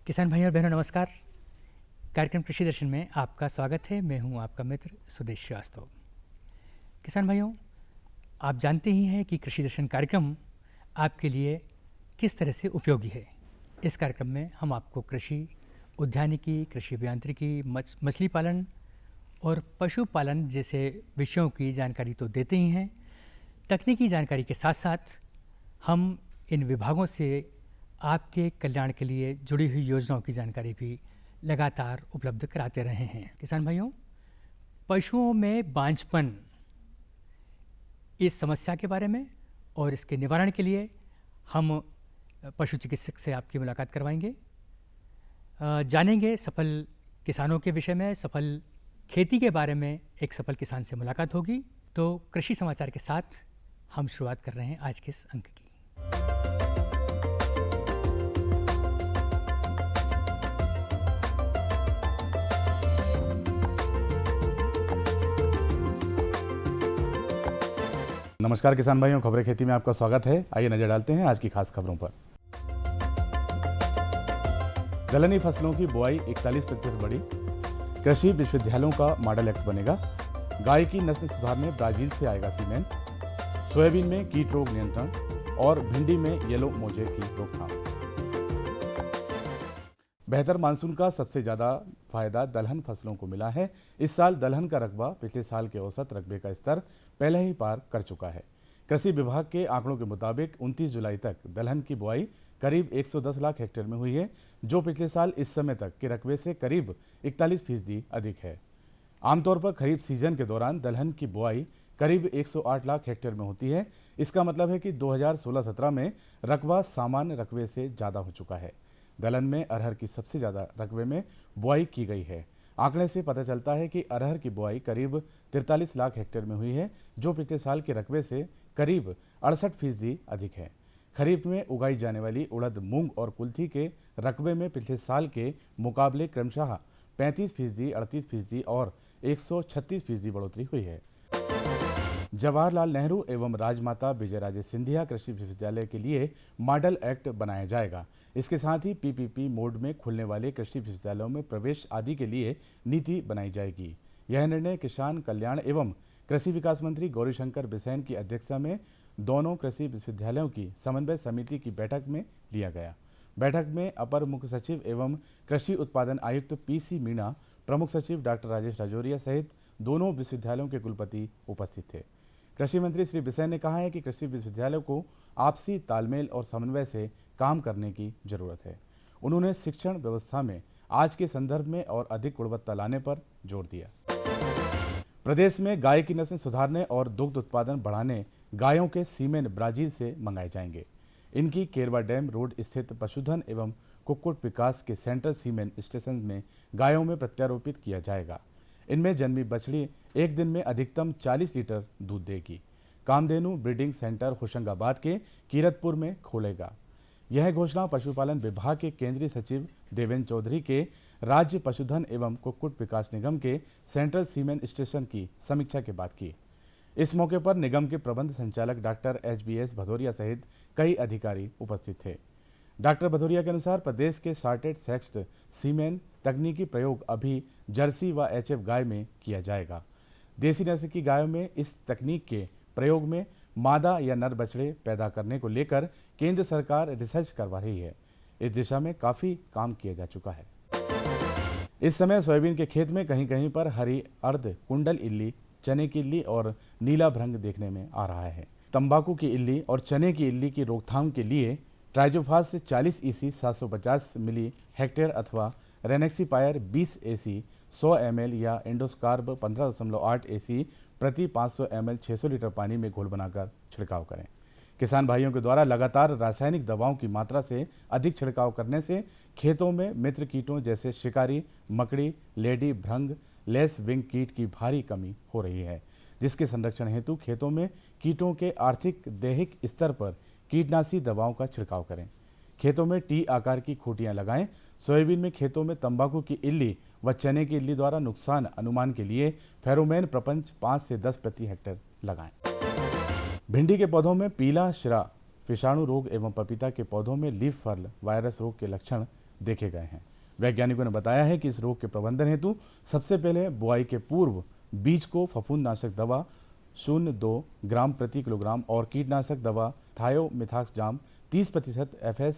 किसान भाइयों और बहनों नमस्कार। कार्यक्रम कृषि दर्शन में आपका स्वागत है। मैं हूं आपका मित्र सुदेश श्रीवास्तव। किसान भाइयों, आप जानते ही हैं कि कृषि दर्शन कार्यक्रम आपके लिए किस तरह से उपयोगी है। इस कार्यक्रम में हम आपको कृषि, उद्यानिकी, कृषि अभियांत्रिकी, मछली पालन और पशुपालन जैसे विषयों की जानकारी तो देते ही हैं। तकनीकी जानकारी के साथ साथ हम इन विभागों से आपके कल्याण के लिए जुड़ी हुई योजनाओं की जानकारी भी लगातार उपलब्ध कराते रहे हैं। किसान भाइयों, पशुओं में बांझपन इस समस्या के बारे में और इसके निवारण के लिए हम पशु चिकित्सक से आपकी मुलाकात करवाएंगे। जानेंगे सफल किसानों के विषय में, सफल खेती के बारे में एक सफल किसान से मुलाकात होगी। तो कृषि समाचार के साथ हम शुरुआत कर रहे हैं आज के इस अंक की। नमस्कार किसान भाइयों, खबरें खेती में आपका स्वागत है। आइए नजर डालते हैं आज की खास खबरों पर। दलहनी फसलों की बुआई 41% बढ़ी। कृषि विश्वविद्यालयों का मॉडल एक्ट बनेगा। गाय की नस्ल सुधारने ब्राजील से आएगा सीमेंट। सोयाबीन में कीट रोग नियंत्रण और भिंडी में येलो मोजे की रोकथाम। बेहतर मानसून का सबसे ज्यादा फायदा दलहन फसलों को मिला है। इस साल दलहन का रकबा पिछले साल के औसत रकबे का स्तर पहले ही पार कर चुका है। कृषि विभाग के आंकड़ों के मुताबिक 29 जुलाई तक दलहन की बुआई करीब 110 लाख हेक्टेयर में हुई है, जो पिछले साल इस समय तक के रकबे से करीब 41% अधिक है। आमतौर पर खरीफ सीजन के दौरान दलहन की बुआई करीब 108 लाख हेक्टेयर में होती है। इसका मतलब है कि 2016-17 में रकबा सामान्य रकबे से ज़्यादा हो चुका है। दलहन में अरहर की सबसे ज़्यादा रकबे में बुआई की गई है। आंकड़े से पता चलता है कि अरहर की बुआई करीब 43 लाख हेक्टेयर में हुई है, जो पिछले साल के रकबे से करीब 68% अधिक है। खरीफ में उगाई जाने वाली उड़द, मूंग और कुल्थी के रकबे में पिछले साल के मुकाबले क्रमशः 35%, 38% और 136% बढ़ोतरी हुई है। जवाहरलाल नेहरू एवं राजमाता विजयराजे सिंधिया कृषि विश्वविद्यालय के लिए मॉडल एक्ट बनाया जाएगा। इसके साथ ही पीपीपी मोड में खुलने वाले कृषि विश्वविद्यालयों में प्रवेश आदि के लिए नीति बनाई जाएगी। यह निर्णय किसान कल्याण एवं कृषि विकास मंत्री गौरीशंकर बिसेन की अध्यक्षता में दोनों कृषि विश्वविद्यालयों की समन्वय समिति की बैठक में लिया गया। बैठक में अपर मुख्य सचिव एवं कृषि उत्पादन आयुक्त पीसी मीणा, प्रमुख सचिव डॉक्टर राजेश राजौरिया सहित दोनों विश्वविद्यालयों के कुलपति उपस्थित थे। कृषि मंत्री श्री बिसेन ने कहा है कि कृषि विश्वविद्यालयों को आपसी तालमेल और समन्वय से काम करने की जरूरत है। उन्होंने शिक्षण व्यवस्था में आज के संदर्भ में और अधिक गुणवत्ता लाने पर जोर दिया। प्रदेश में गाय की नस्ल सुधारने और दुग्ध उत्पादन बढ़ाने गायों के सीमेन ब्राजील से मंगाए जाएंगे। इनकी केरवा डैम रोड स्थित पशुधन एवं कुक्कुट विकास के सेंट्रल सीमेन स्टेशन में गायों में प्रत्यारोपित किया जाएगा। इनमें जन्मी बछड़ी एक दिन में अधिकतम 40 लीटर दूध देगी। कामधेनु ब्रीडिंग सेंटर होशंगाबाद के कीरतपुर में खोलेगा। यह घोषणा पशुपालन विभाग के केंद्रीय सचिव देवेंद्र चौधरी के राज्य पशुधन एवं कुक्कुट विकास निगम के सेंट्रल सीमेन स्टेशन की समीक्षा के बाद की। इस मौके पर निगम के प्रबंध संचालक डॉक्टर HBS भदौरिया सहित कई अधिकारी उपस्थित थे। डॉक्टर भदौरिया के अनुसार प्रदेश के शार्टेड सेक्स्ड सीमेन तकनीकी प्रयोग अभी जर्सी व HF गाय में किया जाएगा। देसी नस्ल की गायों में इस तकनीक के प्रयोग में मादा या नर बछड़े पैदा करने को लेकर केंद्र सरकार रिसर्च करवा रही है। इस दिशा में काफी काम किया जा चुका है। इस समय सोयाबीन के खेत में कहीं कहीं पर हरी अर्ध कुंडल इल्ली, चने की इल्ली और नीला भृंग देखने में आ रहा है। तंबाकू की इल्ली और चने की इल्ली की रोकथाम के लिए ट्राइजोफास 40 EC 750 मिली हेक्टेयर अथवा रेनेक्सीपायर 20 AC 100 ml या इंडोस्कार्ब 15.8 AC प्रति 500 ml 600 लीटर पानी में घोल बनाकर छिड़काव करें। किसान भाइयों के द्वारा लगातार रासायनिक दवाओं की मात्रा से अधिक छिड़काव करने से खेतों में मित्र कीटों जैसे शिकारी, मकड़ी, लेडी भृंग, लेस विंग कीट की भारी कमी हो रही है, जिसके संरक्षण हेतु खेतों में कीटों के आर्थिक दैहिक स्तर पर कीटनाशी दवाओं का छिड़काव करें। खेतों में टी आकार की खूंटियां लगाएं। सोयाबीन में खेतों में तंबाकू की इल्ली व चने की इल्ली द्वारा नुकसान अनुमान के लिए फेरोमोन प्रपंच 5 से 10 प्रति हेक्टेयर लगाएं। भिंडी के पौधों में पीला शिरा विषाणु रोग एवं पपीता के पौधों में लीफ फर्ल वायरस रोग के लक्षण देखे गए हैं। वैज्ञानिकों ने बताया है कि इस रोग के प्रबंधन हेतु सबसे पहले बुआई के पूर्व बीज को फफूंदनाशक दवा 0.2 ग्राम प्रति किलोग्राम और कीटनाशक दवा थायोमिथाक्साम 30% FS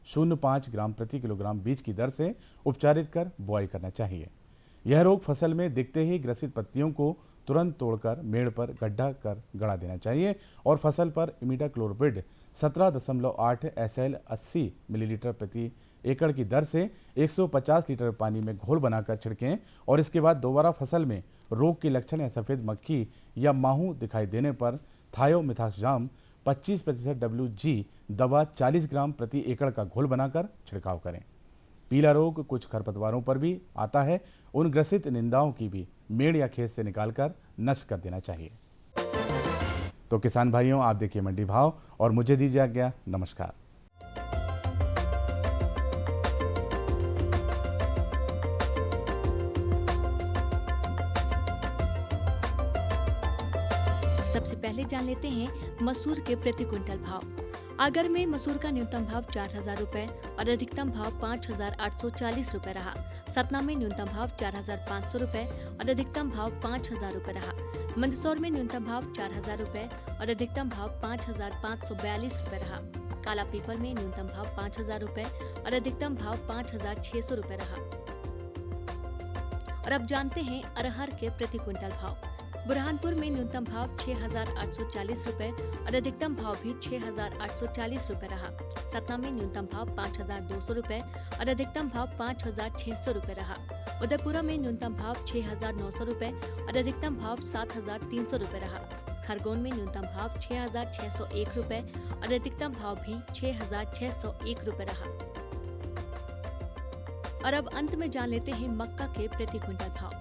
0.5 ग्राम प्रति किलोग्राम बीज की दर से उपचारित कर बुआई करना चाहिए। यह रोग फसल में दिखते ही ग्रसित पत्तियों को तुरंत तोड़कर मेड़ पर गड्ढा कर गड़ा देना चाहिए और फसल पर इमिडाक्लोप्रिड 17.8 SL 80 मिलीलीटर प्रति एकड़ की दर से 150 लीटर पानी में घोल बनाकर छिड़कें और इसके बाद दोबारा फसल में रोग के लक्षण या सफ़ेद मक्खी या माहू दिखाई देने पर थायोमिथाक्साम 25% WG दवा 40 ग्राम प्रति एकड़ का घोल बनाकर छिड़काव करें। पीला रोग कुछ खरपतवारों पर भी आता है, उन ग्रसित निंदाओं की भी मेड़ या खेत से निकालकर नष्ट कर देना चाहिए। तो किसान भाइयों, आप देखिए मंडी भाव और मुझे दीजिए आज्ञा। नमस्कार। सबसे पहले जान लेते हैं मसूर के प्रति क्विंटल भाव। आगर में मसूर का न्यूनतम भाव 4,000 रुपए और अधिकतम भाव 5,840 रुपए रहा। सतना में न्यूनतम भाव 4,500 रुपए और अधिकतम भाव 5,000 रुपए रहा। मंदसौर में न्यूनतम भाव 4,000 रुपए और अधिकतम भाव 5,542 रुपए रहा। काला पीपल में न्यूनतम भाव 5,000 रुपए और अधिकतम भाव 5,600 रुपए रहा। और अब जानते हैं अरहर के प्रति क्विंटल भाव। बुरहानपुर में न्यूनतम भाव 6,840 रुपए और अधिकतम भाव भी 6,840 रुपए रहा। सतना में न्यूनतम भाव 5,200 रुपए और अधिकतम भाव 5,600 रुपए रहा। उदयपुरा में न्यूनतम भाव 6,900 रुपए और अधिकतम भाव 7,300 रुपए रहा। खरगोन में न्यूनतम भाव 6,601 रुपए और अधिकतम भाव भी 6,601 रुपए रहा। और अब अंत में जान लेते हैं मक्का के प्रति क्विंटल भाव।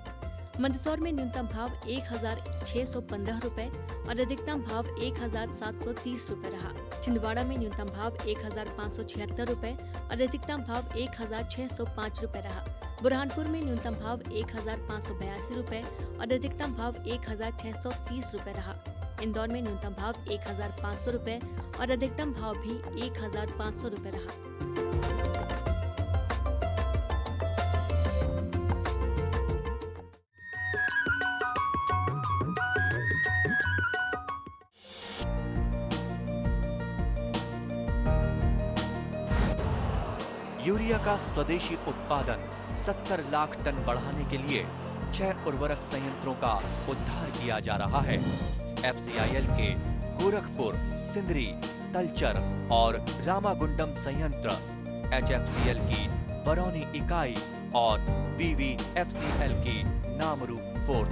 मंदसौर में न्यूनतम भाव 1,615 रुपए और अधिकतम भाव 1,730 रुपए रहा। छिंदवाड़ा में न्यूनतम भाव 1,576 रुपए और अधिकतम भाव 1,605 रुपए रहा। बुरहानपुर में न्यूनतम भाव 1,582 रुपए और अधिकतम भाव 1,630 रुपए रहा। इंदौर में न्यूनतम भाव 1,500 रुपए और अधिकतम भाव भी 1,500 रुपए रहा। यूरिया का स्वदेशी उत्पादन 70 लाख टन बढ़ाने के लिए 6 उर्वरक संयंत्रों का उद्धार किया जा रहा है। FCIL के गोरखपुर, सिंदरी, तलचर और रामागुंडम संयंत्र, HFCL की बरौनी इकाई और BVFCL की नामरू फोर्थ।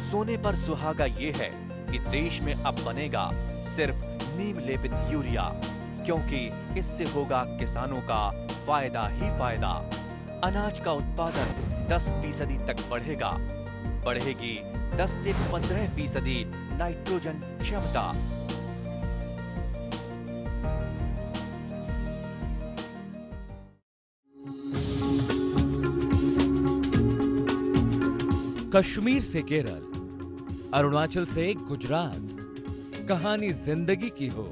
सोने पर सुहागा ये है कि देश में अब बनेगा सिर्फ नीम लेपित यूरिया, क्योंकि इससे होगा किसानों का फायदा ही फायदा। अनाज का उत्पादन 10% तक बढ़ेगा। बढ़ेगी 10 से 15% नाइट्रोजन क्षमता। कश्मीर से केरल, अरुणाचल से गुजरात, कहानी जिंदगी की हो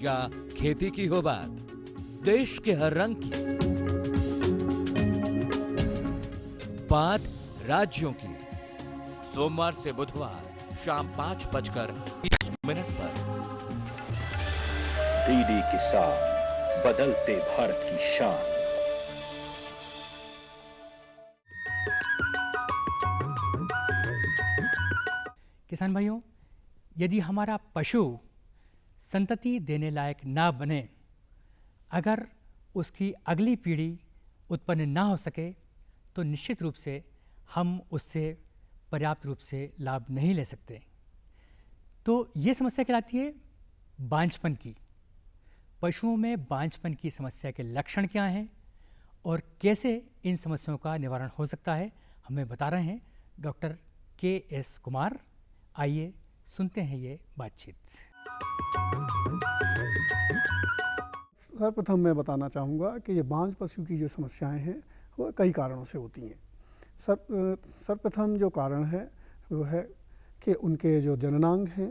या खेती की हो बात, देश के हर रंग की बात राज्यों की। सोमवार से बुधवार शाम 5:20 पर डीडी किसान, बदलते भारत की शान। किसान भाइयों, यदि हमारा पशु संतति देने लायक ना बने, अगर उसकी अगली पीढ़ी उत्पन्न ना हो सके, तो निश्चित रूप से हम उससे पर्याप्त रूप से लाभ नहीं ले सकते। तो ये समस्या कहलाती है बांझपन की। पशुओं में बांझपन की समस्या के लक्षण क्या हैं और कैसे इन समस्याओं का निवारण हो सकता है, हमें बता रहे हैं डॉक्टर KS कुमार। आइए सुनते हैं ये बातचीत। सर्वप्रथम मैं बताना चाहूँगा कि ये बांझ पशु की जो समस्याएं हैं वो कई कारणों से होती हैं। सर्वप्रथम जो कारण है वो है कि उनके जो जननांग हैं,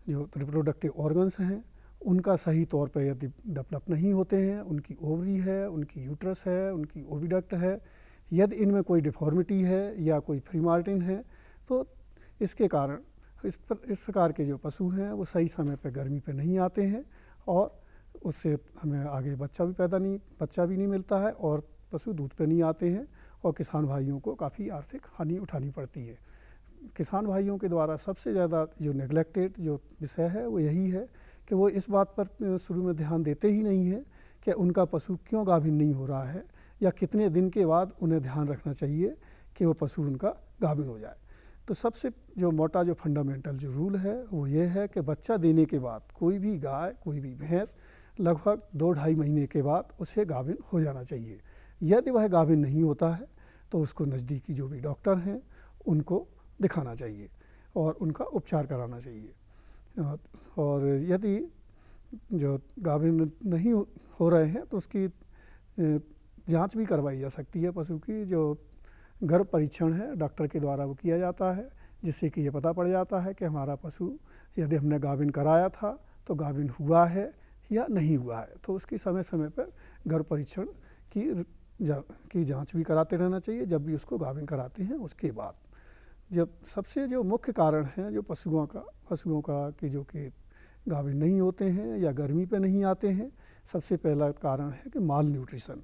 जो रिप्रोडक्टिव ऑर्गन्स हैं, उनका सही तौर पे यदि डेवलप नहीं होते हैं, उनकी ओवरी है, उनकी यूट्रस है, उनकी ओविडक्ट है, यदि इनमें कोई डिफॉर्मिटी है या कोई फ्री मार्टिन है, तो इसके कारण इस प्रकार के जो पशु हैं वो सही समय पे गर्मी पे नहीं आते हैं और उससे हमें आगे बच्चा भी नहीं मिलता है और पशु दूध पे नहीं आते हैं और किसान भाइयों को काफ़ी आर्थिक हानि उठानी पड़ती है। किसान भाइयों के द्वारा सबसे ज़्यादा जो नेगलेक्टेड जो विषय है वो यही है कि वो इस बात पर शुरू में ध्यान देते ही नहीं है कि उनका पशु क्यों गाभिन नहीं हो रहा है या कितने दिन के बाद उन्हें ध्यान रखना चाहिए कि वो पशु उनका गाभिन हो जाए। तो सबसे जो मोटा जो फंडामेंटल जो रूल है वो ये है कि बच्चा देने के बाद कोई भी गाय, कोई भी भैंस लगभग 2-2.5 महीने के बाद उसे गाभिन हो जाना चाहिए। यदि वह गाभिन नहीं होता है तो उसको नज़दीकी जो भी डॉक्टर हैं उनको दिखाना चाहिए और उनका उपचार कराना चाहिए। और यदि जो गाभिन नहीं हो रहे हैं तो उसकी जांच भी करवाई जा सकती है। पशु की जो गर्भ परीक्षण है डॉक्टर के द्वारा वो किया जाता है, जिससे कि ये पता पड़ जाता है कि हमारा पशु यदि हमने गाभिन कराया था तो गाभिन हुआ है या नहीं हुआ है। तो उसकी समय समय पर गर्भ परीक्षण की जांच भी कराते रहना चाहिए जब भी उसको गाभिन कराते हैं। उसके बाद जब सबसे जो मुख्य कारण है जो पशुओं का कि जो कि गाभिन नहीं होते हैं या गर्मी पे नहीं आते हैं, सबसे पहला कारण है कि माल न्यूट्रिशन।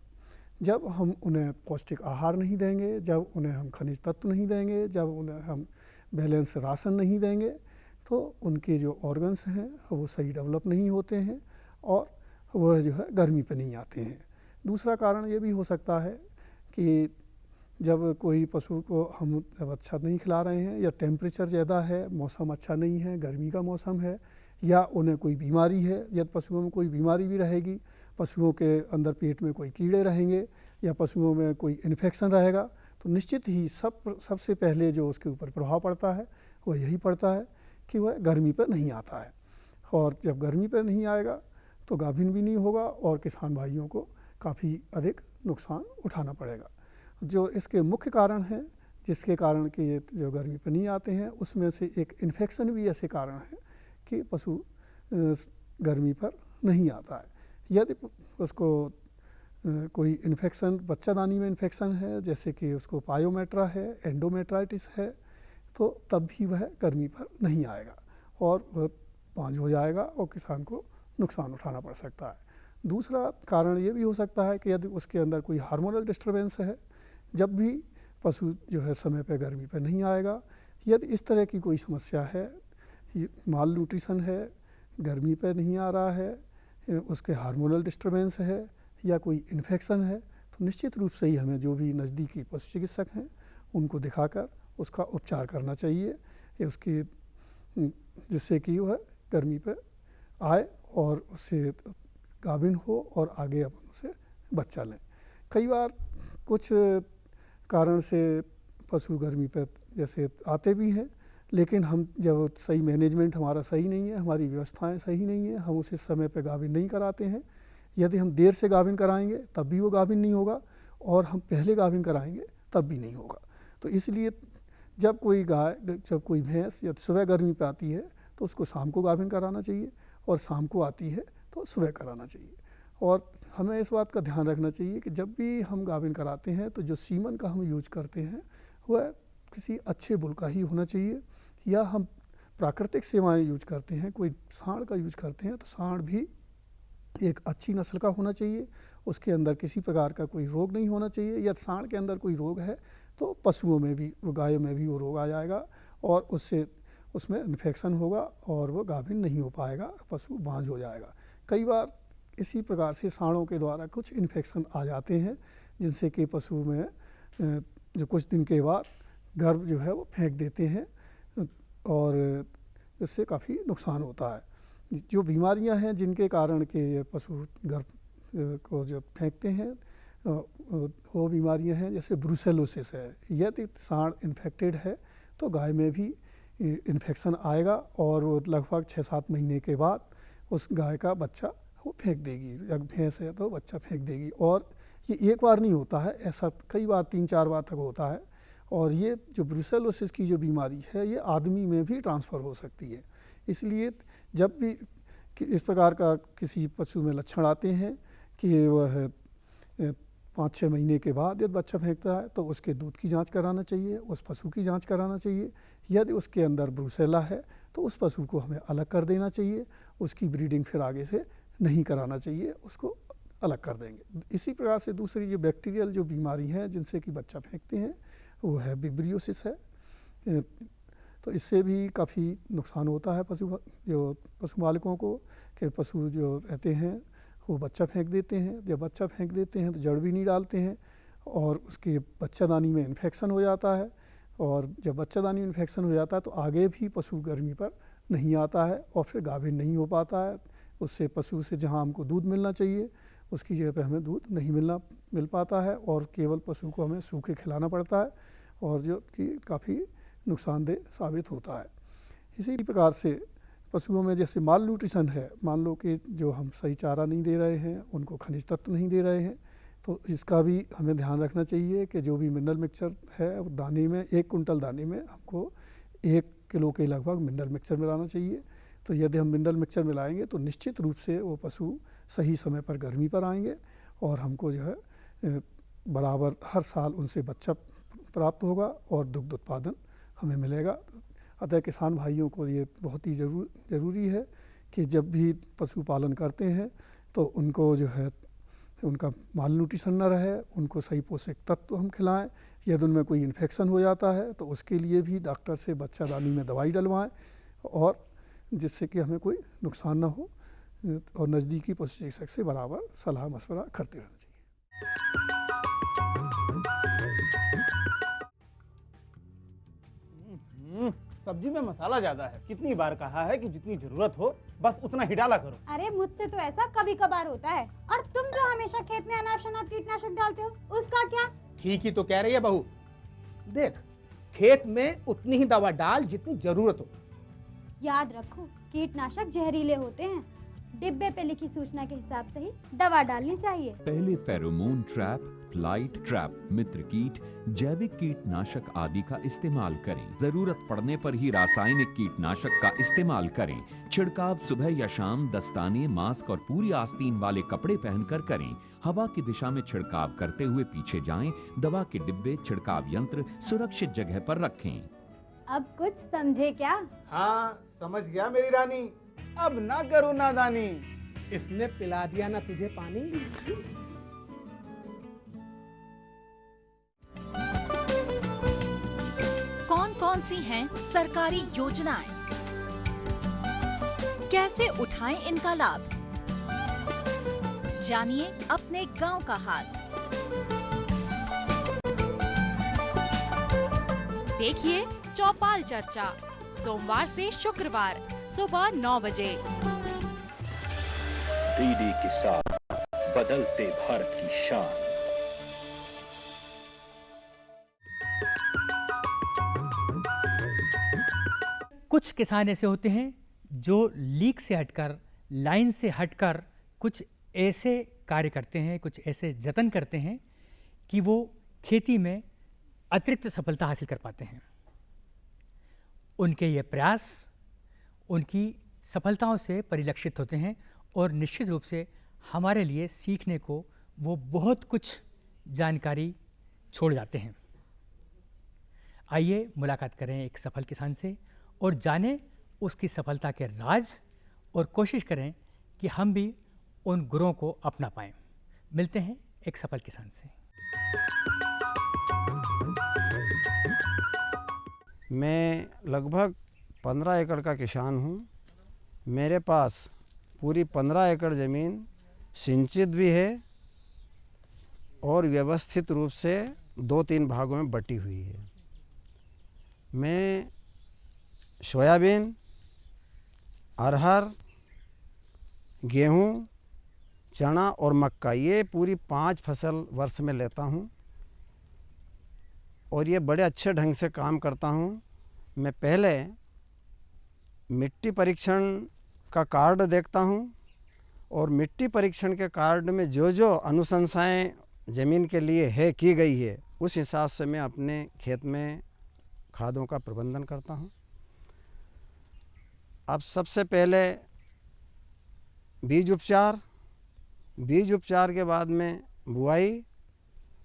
जब हम उन्हें पौष्टिक आहार नहीं देंगे, जब उन्हें हम खनिज तत्व नहीं देंगे, जब उन्हें हम बैलेंस राशन नहीं देंगे तो उनके जो ऑर्गन्स हैं वो सही डेवलप नहीं होते हैं और वह जो है गर्मी पे नहीं आते हैं। दूसरा कारण ये भी हो सकता है कि जब कोई पशु को हम जब अच्छा नहीं खिला रहे हैं या टेम्परेचर ज़्यादा है, मौसम अच्छा नहीं है, गर्मी का मौसम है या उन्हें कोई बीमारी है, यदि पशुओं में कोई बीमारी भी रहेगी, पशुओं के अंदर पेट में कोई कीड़े रहेंगे या पशुओं में कोई इन्फेक्शन रहेगा तो निश्चित ही सबसे पहले जो उसके ऊपर प्रभाव पड़ता है वह यही पड़ता है कि वह गर्मी पर नहीं आता है। और जब गर्मी पर नहीं आएगा तो गाभिन भी नहीं होगा और किसान भाइयों को काफ़ी अधिक नुकसान उठाना पड़ेगा। जो इसके मुख्य कारण हैं जिसके कारण कि ये जो गर्मी पर नहीं आते हैं, उसमें से एक इन्फेक्शन भी ऐसे कारण है कि पशु गर्मी पर नहीं आता है। यदि उसको कोई इन्फेक्शन बच्चादानी में इन्फेक्शन है, जैसे कि उसको पायोमेट्रा है, एंडोमेट्राइटिस है, तो तब भी वह गर्मी पर नहीं आएगा और वह बांझ हो जाएगा और किसान को नुकसान उठाना पड़ सकता है। दूसरा कारण ये भी हो सकता है कि यदि उसके अंदर कोई हार्मोनल डिस्टर्बेंस है, जब भी पशु जो है समय पर गर्मी पर नहीं आएगा, यदि इस तरह की कोई समस्या है, माल न्यूट्रिशन है, गर्मी पर नहीं आ रहा है, उसके हार्मोनल डिस्टर्बेंस है या कोई इन्फेक्शन है, तो निश्चित रूप से ही हमें जो भी नज़दीकी पशु चिकित्सक हैं उनको दिखाकर उसका उपचार करना चाहिए या उसकी जिससे कि वह गर्मी पर आए और उससे गाभिन हो और आगे अपन उसे बच्चा लें। कई बार कुछ कारण से पशु गर्मी पर जैसे आते भी हैं, लेकिन हम जब सही मैनेजमेंट हमारा सही नहीं है, हमारी व्यवस्थाएं सही नहीं है, हम उसे समय पर गाभिन नहीं कराते हैं। यदि हम देर से गाभिन कराएंगे तब भी वो गाभिन नहीं होगा और हम पहले गाभिन कराएंगे तब भी नहीं होगा। तो इसलिए जब कोई गाय, जब कोई भैंस या सुबह गर्मी पे आती है तो उसको शाम को गाभिन कराना चाहिए और शाम को आती है तो सुबह कराना चाहिए। और हमें इस बात का ध्यान रखना चाहिए कि जब भी हम गाभिन कराते हैं तो जो सीमन का हम यूज करते हैं वह किसी अच्छे बुल का ही होना चाहिए, या हम प्राकृतिक सेवाएं यूज करते हैं, कोई सांड का यूज करते हैं तो सांड भी एक अच्छी नस्ल का होना चाहिए, उसके अंदर किसी प्रकार का कोई रोग नहीं होना चाहिए। यदि सांड के अंदर कोई रोग है तो पशुओं में भी, गायों में भी वो रोग आ जाएगा और उसमें इन्फेक्शन होगा और वो गाभिन नहीं हो पाएगा, पशु बांझ हो जाएगा। कई बार इसी प्रकार से सांडों के द्वारा कुछ इन्फेक्शन आ जाते हैं जिनसे कि पशु में जो कुछ दिन के बाद गर्भ जो है वो फेंक देते हैं और इससे काफ़ी नुकसान होता है। जो बीमारियां हैं जिनके कारण के ये पशु गर्भ को जो फेंकते हैं वो बीमारियां हैं जैसे ब्रूसेलोसिस है। यदि सांड इन्फेक्टेड है तो गाय में भी इन्फेक्शन आएगा और वो लगभग 6-7 महीने के बाद उस गाय का बच्चा वो फेंक देगी, या भैंस है तो बच्चा फेंक देगी। और ये एक बार नहीं होता है, ऐसा कई बार 3-4 बार तक होता है। और ये जो ब्रूसेलोसिस की जो बीमारी है ये आदमी में भी ट्रांसफ़र हो सकती है। इसलिए जब भी कि इस प्रकार का किसी पशु में लक्षण आते हैं कि वह 5-6 महीने के बाद यदि बच्चा फेंकता है तो उसके दूध की जांच कराना चाहिए, उस पशु की जांच कराना चाहिए। यदि उसके अंदर ब्रूसेला है तो उस पशु को हमें अलग कर देना चाहिए, उसकी ब्रीडिंग फिर आगे से नहीं कराना चाहिए, उसको अलग कर देंगे। इसी प्रकार से दूसरी जो बैक्टीरियल जो बीमारी है जिनसे कि बच्चा फेंकते हैं वो है विब्रियोसिस है। तो इससे भी काफ़ी नुकसान होता है पशु मालिकों को कि पशु जो रहते हैं वो बच्चा फेंक देते हैं। जब बच्चा फेंक देते हैं तो जड़ भी नहीं डालते हैं और उसके बच्चादानी में इन्फेक्शन हो जाता है, और जब बच्चादानी में इन्फेक्शन हो जाता है तो आगे भी पशु गर्मी पर नहीं आता है और फिर गाभिन नहीं हो पाता है। उससे पशु से जहाँ हमको दूध मिलना चाहिए उसकी जगह पे हमें दूध नहीं मिल पाता है और केवल पशु को हमें सूखे खिलाना पड़ता है, और जो कि काफ़ी नुकसानदेह साबित होता है। इसी प्रकार से पशुओं में जैसे माल न्यूट्रिशन है, मान लो कि जो हम सही चारा नहीं दे रहे हैं, उनको खनिज तत्व नहीं दे रहे हैं, तो इसका भी हमें ध्यान रखना चाहिए कि जो भी मिनरल मिक्सचर है दाने में 1 कुंटल दाने में हमको 1 किलो के लगभग मिनरल मिक्सचर मिलाना चाहिए। तो यदि हम मिनरल मिक्सचर मिलाएंगे तो निश्चित रूप से वो पशु सही समय पर गर्मी पर आएंगे और हमको जो है बराबर हर साल उनसे बच्चा प्राप्त होगा और दुग्ध उत्पादन हमें मिलेगा। अतः किसान भाइयों को ये बहुत ही ज़रूरी है कि जब भी पशुपालन करते हैं तो उनको जो है उनका माल न्यूट्रिशन न रहे, उनको सही पोषक तत्व हम खिलाएं। यदि उनमें कोई इन्फेक्शन हो जाता है तो उसके लिए भी डॉक्टर से बच्चादानी में दवाई डलवाएं, और जिससे कि हमें कोई नुकसान ना हो, और नज़दीकी पशु चिकित्सक से बराबर सलाह मशवरा करते रहना चाहिए। सब्जी में मसाला ज्यादा है। कितनी बार कहा है कि जितनी जरूरत हो बस उतना ही डाला करो। अरे मुझसे तो ऐसा कभी कभार होता है, और तुम जो हमेशा खेत में अनाप शनाप कीटनाशक डालते हो उसका क्या? ठीक ही तो कह रही है बहू। देख, खेत में उतनी ही दवा डाल जितनी जरूरत हो। याद रखो, कीटनाशक जहरीले होते हैं। डिब्बे पे लिखी सूचना के हिसाब से ही दवा डालनी चाहिए। पहले फेरोमोन ट्रैप, फ्लाइट ट्रैप, मित्र कीट, जैविक कीटनाशक आदि का इस्तेमाल करें। जरूरत पड़ने पर ही रासायनिक कीटनाशक का इस्तेमाल करें। छिड़काव सुबह या शाम दस्ताने, मास्क और पूरी आस्तीन वाले कपड़े पहनकर करें। हवा की दिशा में छिड़काव करते हुए पीछे जाएं। दवा के डिब्बे, छिड़काव यंत्र सुरक्षित जगह पर रखें। अब कुछ समझे क्या? हाँ, समझ गया मेरी रानी। अब ना करो नादानी। इसने पिला दिया ना तुझे पानी। कौन कौन सी हैं सरकारी योजनाएं? कैसे उठाएं इनका लाभ? जानिए अपने गांव का हाल। देखिए चौपाल चर्चा, सोमवार से शुक्रवार सुबह 9 बजे। डीडी किसान, बदलते भारत की शान। कुछ किसान ऐसे होते हैं जो लीक से हटकर, लाइन से हटकर कुछ ऐसे कार्य करते हैं, कुछ ऐसे जतन करते हैं कि वो खेती में अतिरिक्त सफलता हासिल कर पाते हैं। उनके ये प्रयास उनकी सफलताओं से परिलक्षित होते हैं और निश्चित रूप से हमारे लिए सीखने को वो बहुत कुछ जानकारी छोड़ जाते हैं। आइए मुलाकात करें एक सफल किसान से और जानें उसकी सफलता के राज, और कोशिश करें कि हम भी उन गुणों को अपना पाएं। मिलते हैं एक सफल किसान से। मैं लगभग 15 एकड़ का किसान हूँ। मेरे पास पूरी 15 एकड़ ज़मीन सिंचित भी है और व्यवस्थित रूप से 2-3 भागों में बटी हुई है। मैं सोयाबीन, अरहर, गेहूँ, चना और मक्का, ये पूरी 5 फसल वर्ष में लेता हूँ और ये बड़े अच्छे ढंग से काम करता हूँ। मैं पहले मिट्टी परीक्षण का कार्ड देखता हूँ और मिट्टी परीक्षण के कार्ड में जो जो अनुशंसाएँ ज़मीन के लिए है की गई है उस हिसाब से मैं अपने खेत में खादों का प्रबंधन करता हूँ। अब सबसे पहले बीज उपचार के बाद में बुआई,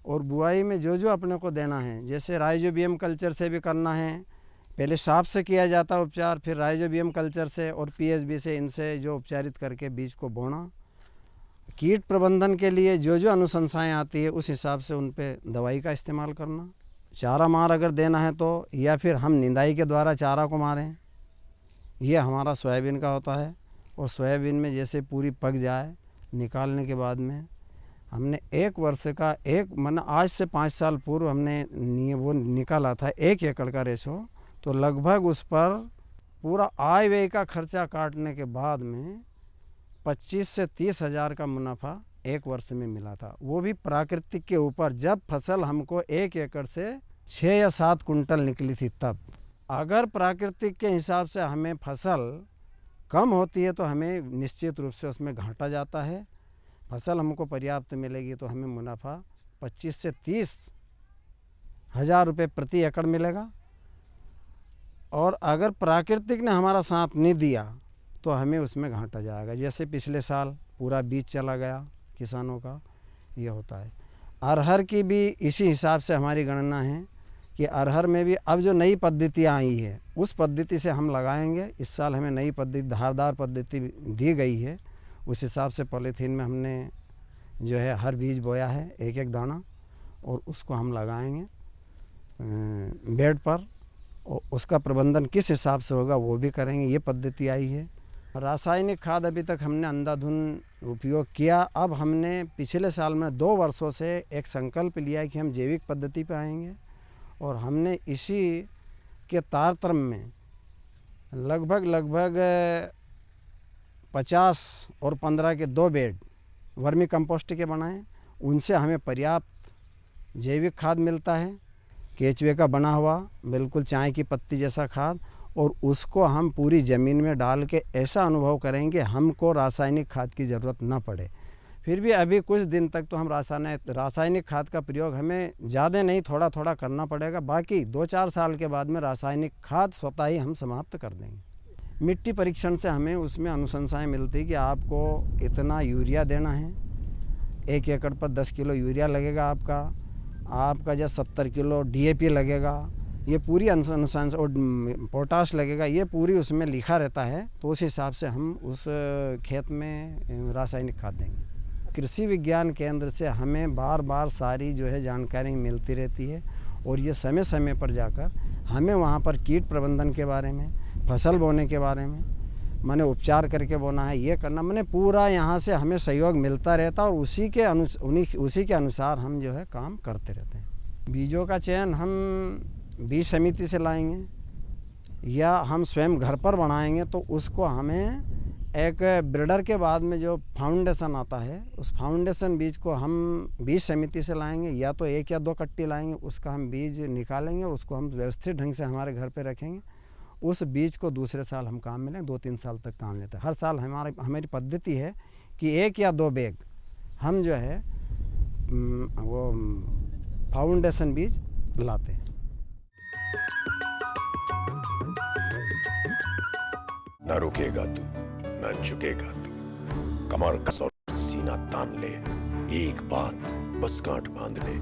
और बुआई में जो जो अपने को देना है, जैसे राइजोबियम कल्चर से भी करना है, पहले सांप से किया जाता है उपचार, फिर राइजोबियम कल्चर से और पीएसबी से, इनसे जो उपचारित करके बीज को बोना। कीट प्रबंधन के लिए जो जो अनुशंसाएँ आती है उस हिसाब से उन पे दवाई का इस्तेमाल करना। चारा मार अगर देना है तो, या फिर हम निंदाई के द्वारा चारा को मारें, ये हमारा सोयाबीन का होता है। और सोयाबीन में जैसे पूरी पक जाए, निकालने के बाद में हमने 1 वर्ष का आज से 5 साल पूर्व हमने वो निकाला था 1 एकड़ का रेशो, तो लगभग उस पर पूरा आय व्यय का खर्चा काटने के बाद में 25 से 30 हज़ार का मुनाफा 1 वर्ष में मिला था, वो भी प्राकृतिक के ऊपर। जब फसल हमको 1 एकड़ से 6 या 7 कुंटल निकली थी तब। अगर प्राकृतिक के हिसाब से हमें फसल कम होती है तो हमें निश्चित रूप से उसमें घाटा जाता है। फसल हमको पर्याप्त मिलेगी तो हमें मुनाफा 25 से 30 हज़ार रुपये प्रति एकड़ मिलेगा। और अगर प्राकृतिक ने हमारा साथ नहीं दिया तो हमें उसमें घाटा जाएगा। जैसे पिछले साल पूरा बीज चला गया किसानों का, ये होता है। अरहर की भी इसी हिसाब से हमारी गणना है कि अरहर में भी अब जो नई पद्धतियाँ आई है उस पद्धति से हम लगाएंगे। इस साल हमें नई पद्धति, धारदार पद्धति दी गई है, उस हिसाब से पॉलीथीन में हमने जो है हर बीज बोया है 1-1 दाना, और उसको हम लगाएंगे बेड पर। और उसका प्रबंधन किस हिसाब से होगा वो भी करेंगे, ये पद्धति आई है। रासायनिक खाद अभी तक हमने अंधाधुंध उपयोग किया। अब हमने पिछले साल में 2 वर्षों से एक संकल्प लिया है कि हम जैविक पद्धति पे आएंगे, और हमने इसी के तारतम्य में लगभग 50 और 15 के 2 बेड वर्मी कंपोस्ट के बनाए। उनसे हमें पर्याप्त जैविक खाद मिलता है, केचुए का बना हुआ बिल्कुल चाय की पत्ती जैसा खाद, और उसको हम पूरी ज़मीन में डाल के ऐसा अनुभव करेंगे हमको रासायनिक खाद की ज़रूरत ना पड़े। फिर भी अभी कुछ दिन तक तो हम रासायनिक खाद का प्रयोग हमें ज़्यादा नहीं, थोड़ा थोड़ा करना पड़ेगा। बाकी 2-4 साल के बाद में रासायनिक खाद स्वतः ही हम समाप्त कर देंगे। मिट्टी परीक्षण से हमें उसमें अनुशंसाएं मिलती है कि आपको इतना यूरिया देना है, 1 एकड़ पर 10 किलो यूरिया लगेगा आपका जब 70 किलो DAP लगेगा, ये पूरी अनुशंसा, और पोटाश लगेगा, ये पूरी उसमें लिखा रहता है। तो उस हिसाब से हम उस खेत में रासायनिक खाद देंगे। कृषि विज्ञान केंद्र से हमें बार सारी जो है जानकारी मिलती रहती है, और ये समय समय पर जाकर हमें वहाँ पर कीट प्रबंधन के बारे में, फसल बोने के बारे में, माने उपचार करके बोना है, ये करना, माने पूरा यहाँ से हमें सहयोग मिलता रहता, और उसी के अनुसार हम जो है काम करते रहते हैं। बीजों का चयन हम बीज समिति से लाएंगे या हम स्वयं घर पर बनाएंगे, तो उसको हमें एक ब्रीडर के बाद में जो फाउंडेशन आता है, उस फाउंडेशन बीज को हम बीज समिति से लाएंगे, या तो 1 या 2 कट्टी लाएंगे, उसका हम बीज निकालेंगे और उसको हम व्यवस्थित ढंग से हमारे घर पे रखेंगे। उस बीज को दूसरे साल हम काम में लें, 2-3 साल तक काम लेते हैं। हर साल हमारी पद्धति है कि 1 या 2 बैग हम जो है वो फाउंडेशन बीज लाते हैं। न रुकेगा तू, न झुकेगा तू, कमर कस और सीना तान ले, एक बात बस गांठ बांध ले,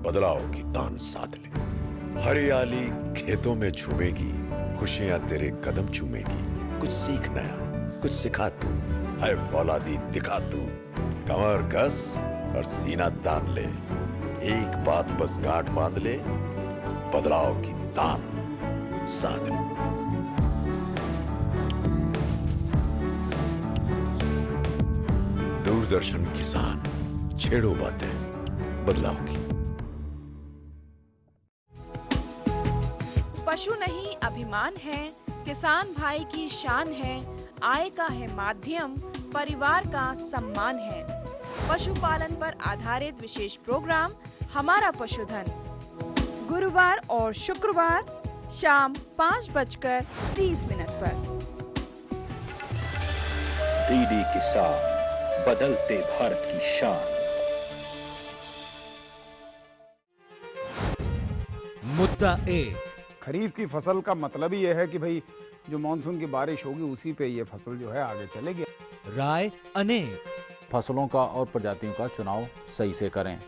बदलाव की तान साध ले। हरियाली खेतों में झूमेगी, खुशियां तेरे कदम चूमेगी। कुछ सीख नया, कुछ सिखा तू, है फौलादी दिखा तू, कमर कस और सीना तान ले, एक बात बस गांठ बांध ले, बदलाव की तान साध ले। दूरदर्शन किसान, छेड़ो बातें बदलाव की। पशु नहीं अभिमान है, किसान भाई की शान है, आय का है माध्यम, परिवार का सम्मान है। पशुपालन पर आधारित विशेष प्रोग्राम हमारा पशुधन, गुरुवार और शुक्रवार शाम 5:30 पर। DD किसान, बदलते भारत की शान। मुद्दा 1। खरीफ की फसल का मतलब ही यह है कि भाई जो मानसून की बारिश होगी उसी पे ये फसल जो है आगे चलेगी। राय अनेक। फसलों का और प्रजातियों का चुनाव सही से करें।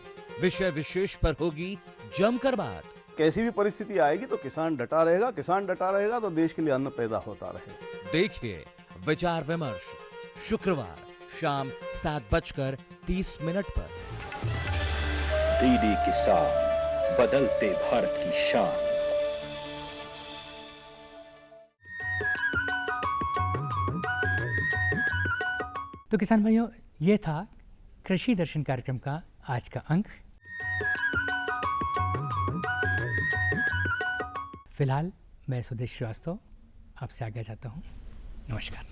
विषय विशेष पर होगी जमकर बात। कैसी भी परिस्थिति आएगी तो किसान डटा रहेगा, किसान डटा रहेगा तो देश के लिए अन्न पैदा होता रहेगा। देखिए विचार विमर्श शुक्रवार शाम 7:30 पर। डीडी किसान, बदलते भारत की शान। तो किसान भाइयों, ये था कृषि दर्शन कार्यक्रम का आज का अंक। फिलहाल मैं सुदेश श्रीवास्तव आपसे आज्ञा चाहता हूँ। नमस्कार।